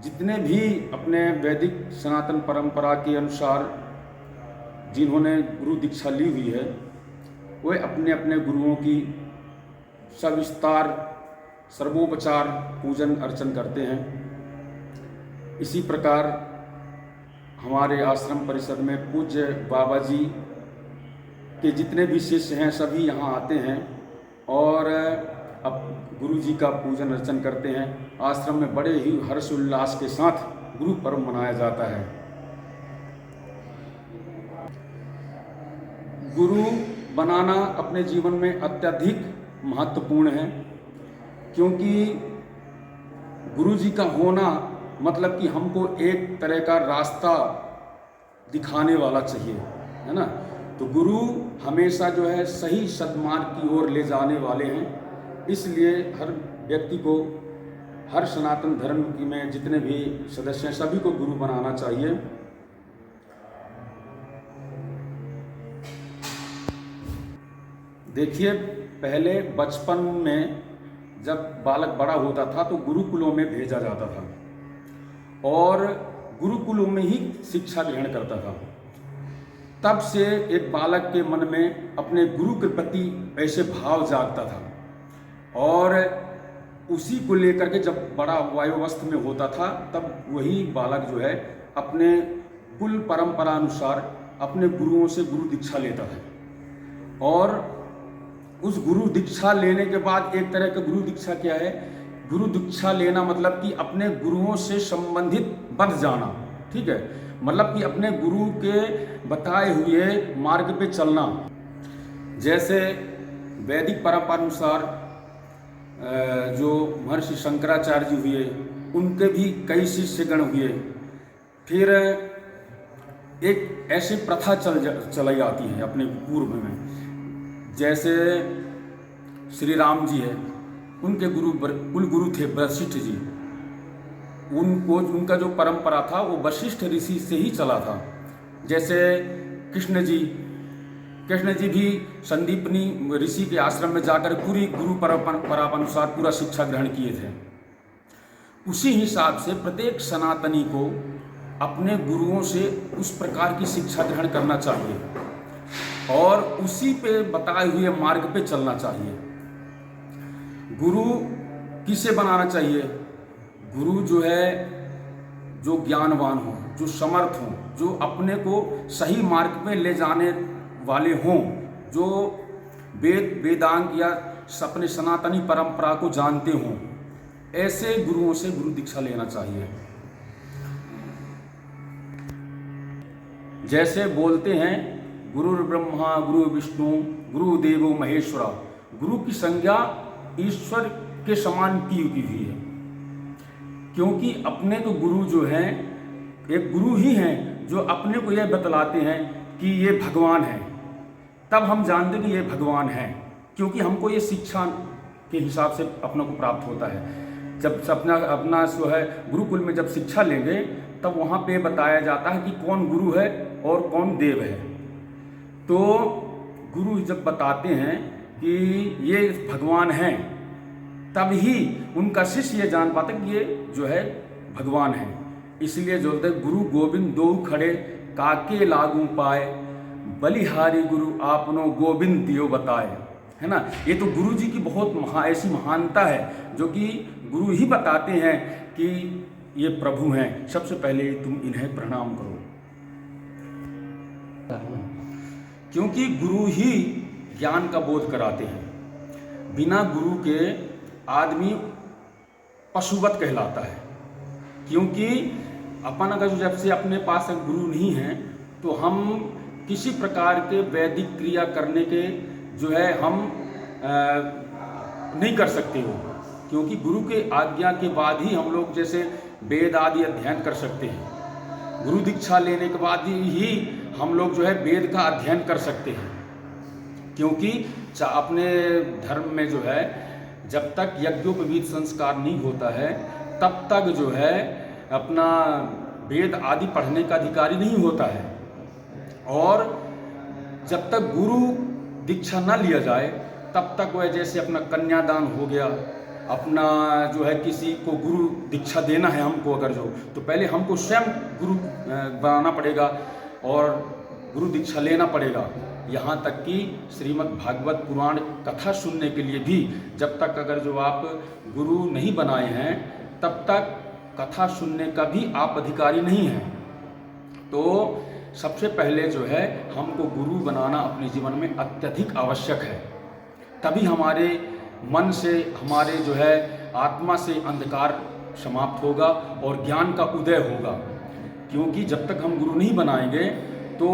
जितने भी अपने वैदिक सनातन परंपरा के अनुसार जिन्होंने गुरु दीक्षा ली हुई है, वे अपने अपने गुरुओं की सविस्तार सर्वोपचार पूजन अर्चन करते हैं। इसी प्रकार हमारे आश्रम परिषद में पूज्य बाबा जी के जितने भी शिष्य हैं सभी यहाँ आते हैं और अब गुरु जी का पूजन अर्चन करते हैं। आश्रम में बड़े ही हर्ष उल्लास के साथ गुरु पर्व मनाया जाता है। गुरु बनाना अपने जीवन में अत्यधिक महत्वपूर्ण है, क्योंकि गुरु जी का होना मतलब कि हमको एक तरह का रास्ता दिखाने वाला चाहिए, है ना। तो गुरु हमेशा जो है सही सद्मार्ग की ओर ले जाने वाले हैं। इसलिए हर व्यक्ति को, हर सनातन धर्म की में जितने भी सदस्य हैं सभी को गुरु बनाना चाहिए। देखिए, पहले बचपन में जब बालक बड़ा होता था तो गुरुकुलों में भेजा जाता था और गुरुकुलों में ही शिक्षा ग्रहण करता था। तब से एक बालक के मन में अपने गुरु के प्रति ऐसे भाव जागता था और उसी को लेकर के जब बड़ा वायुवस्थ में होता था तब वही बालक जो है अपने कुल परंपरा अनुसार अपने गुरुओं से गुरु दीक्षा लेता था। और उस गुरु दीक्षा लेने के बाद एक तरह का गुरु दीक्षा क्या है, गुरु दीक्षा लेना मतलब कि अपने गुरुओं से संबंधित बंध जाना, ठीक है, मतलब कि अपने गुरु के बताए हुए मार्ग पे चलना। जैसे वैदिक परंपरा अनुसार जो महर्षि शंकराचार्य जी हुए, उनके भी कई शिष्यगण हुए। फिर एक ऐसी प्रथा चलाई आती है अपने पूर्व में, जैसे श्री राम जी है, उनके कुल गुरु थे वशिष्ठ जी। उनका जो परंपरा था वो वशिष्ठ ऋषि से ही चला था। जैसे कृष्ण जी भी संदीपनी ऋषि के आश्रम में जाकर पूरी गुरु परंपरा अनुसार पूरा शिक्षा ग्रहण किए थे। उसी हिसाब से प्रत्येक सनातनी को अपने गुरुओं से उस प्रकार की शिक्षा ग्रहण करना चाहिए और उसी पे बताए हुए मार्ग पे चलना चाहिए। गुरु किसे बनाना चाहिए? गुरु जो है जो ज्ञानवान हो, जो समर्थ हो, जो अपने को सही मार्ग पे ले जाने वाले हों, जो वेदांग या अपने सनातनी परंपरा को जानते हों, ऐसे गुरुओं से गुरु दीक्षा लेना चाहिए। जैसे बोलते हैं गुरु ब्रह्मा गुरु विष्णु गुरु देवो महेश्वरा, गुरु की संज्ञा ईश्वर के समान की हुई है, क्योंकि अपने तो गुरु जो हैं एक गुरु ही हैं जो अपने को यह बतलाते हैं कि ये भगवान है। तब हम जानते कि ये भगवान है, क्योंकि हमको ये शिक्षा के हिसाब से अपने को प्राप्त होता है। जब अपना जो है गुरुकुल में जब शिक्षा लेंगे तब वहाँ पे बताया जाता है कि कौन गुरु है और कौन देव है। तो गुरु जब बताते हैं कि ये भगवान हैं, तब ही उनका शिष्य ये जान पाता कि ये जो है भगवान है। इसलिए जो होता है गुरु गोविंद दो खड़े काके लागू पाए, बलिहारी गुरु आपनो गोविंद दियो बताए, है ना। ये तो गुरु जी की बहुत ऐसी महानता है जो कि गुरु ही बताते हैं कि ये प्रभु हैं, सबसे पहले तुम इन्हें प्रणाम करो। क्योंकि गुरु ही ज्ञान का बोध कराते हैं। बिना गुरु के आदमी पशुवत कहलाता है, क्योंकि अपन अगर जब से अपने पास गुरु नहीं है तो हम किसी प्रकार के वैदिक क्रिया करने के जो है हम नहीं कर सकते हो, क्योंकि गुरु के आज्ञा के बाद ही हम लोग जैसे वेद आदि अध्ययन कर सकते हैं। गुरु दीक्षा लेने के बाद ही हम लोग जो है वेद का अध्ययन कर सकते हैं, क्योंकि अपने धर्म में जो है जब तक यज्ञोपवीत संस्कार नहीं होता है तब तक जो है अपना वेद आदि पढ़ने का अधिकारी नहीं होता है। और जब तक गुरु दीक्षा न लिया जाए तब तक वह जैसे अपना कन्यादान हो गया, अपना जो है किसी को गुरु दीक्षा देना है हमको अगर जो, तो पहले हमको स्वयं गुरु बनाना पड़ेगा और गुरु दीक्षा लेना पड़ेगा। यहाँ तक कि श्रीमद् भागवत पुराण कथा सुनने के लिए भी जब तक अगर जो आप गुरु नहीं बनाए हैं तब तक कथा सुनने का भी आप अधिकारी नहीं हैं। तो सबसे पहले जो है हमको गुरु बनाना अपने जीवन में अत्यधिक आवश्यक है, तभी हमारे मन से, हमारे जो है आत्मा से अंधकार समाप्त होगा और ज्ञान का उदय होगा। क्योंकि जब तक हम गुरु नहीं बनाएंगे तो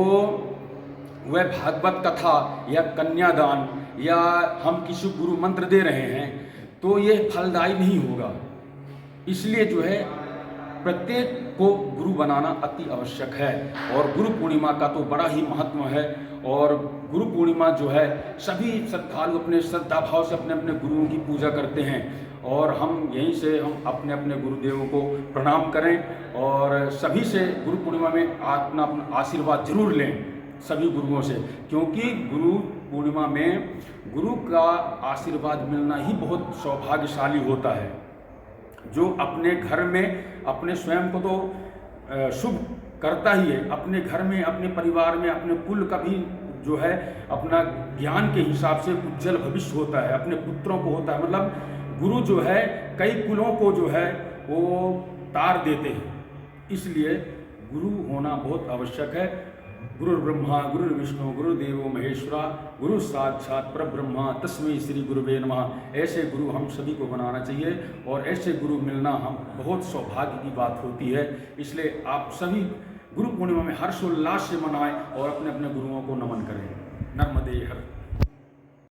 वह भागवत कथा या कन्यादान या हम किसी गुरु मंत्र दे रहे हैं तो ये फलदायी नहीं होगा। इसलिए जो है प्रत्येक को गुरु बनाना अति आवश्यक है। और गुरु पूर्णिमा का तो बड़ा ही महत्व है। और गुरु पूर्णिमा जो है सभी श्रद्धालु अपने श्रद्धा भाव से अपने अपने गुरुओं की पूजा करते हैं और हम यहीं से हम अपने अपने गुरुदेवों को प्रणाम करें और सभी से गुरु पूर्णिमा में अपना अपना आशीर्वाद जरूर लें सभी गुरुओं से, क्योंकि गुरु पूर्णिमा में गुरु का आशीर्वाद मिलना ही बहुत सौभाग्यशाली होता है। जो अपने घर में अपने स्वयं को तो शुभ करता ही है, अपने घर में, अपने परिवार में, अपने कुल का भी जो है अपना ज्ञान के हिसाब से उज्जवल भविष्य होता है, अपने पुत्रों को होता है। मतलब गुरु जो है कई कुलों को जो है वो तार देते हैं। इसलिए गुरु होना बहुत आवश्यक है। गुरु ब्रह्मा गुरु विष्णु गुरुदेवो महेश्वरा गुरु साक्षात परब्रह्मा तस्मै श्री गुरुवे नमः। ऐसे गुरु हम सभी को बनाना चाहिए और ऐसे गुरु मिलना हम बहुत सौभाग्य की बात होती है। इसलिए आप सभी गुरु पूर्णिमा में हर्षोल्लास से मनाएं और अपने अपने गुरुओं को नमन करें। नर्मदे हर।